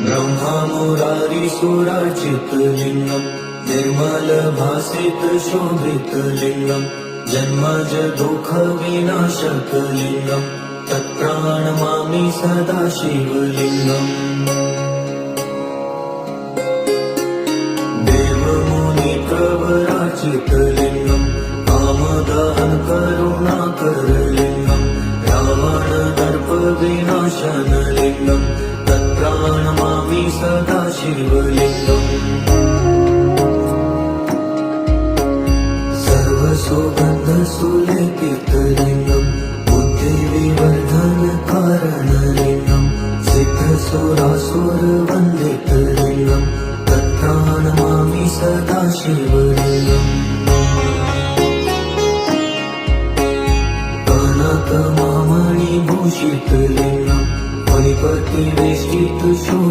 ब्रह्मा मुरारी सुरार्चित लिंगम निर्मल भासित शोभित लिंगम जन्मज दुःख विनाशक लिंगम तत्प्राणमामि सदा शिवलिंगम देवमुनि प्रवराचित लिंगम कामदहन करुणाकर लिंगम रावण दर्प विनाशन लिंगम तत्प्राणमामि सदा शिवलिंगम सर्वसुगंध सुलेपित लिंगम बुद्धि विवर्धन कारण लिंगम सिद्ध सुरासुर वंदित लिंगम तत्प्राणमामि सदा शिवलिंगम कनक मामणि भूषित लिंगम फणिपति वेष्टित शोभित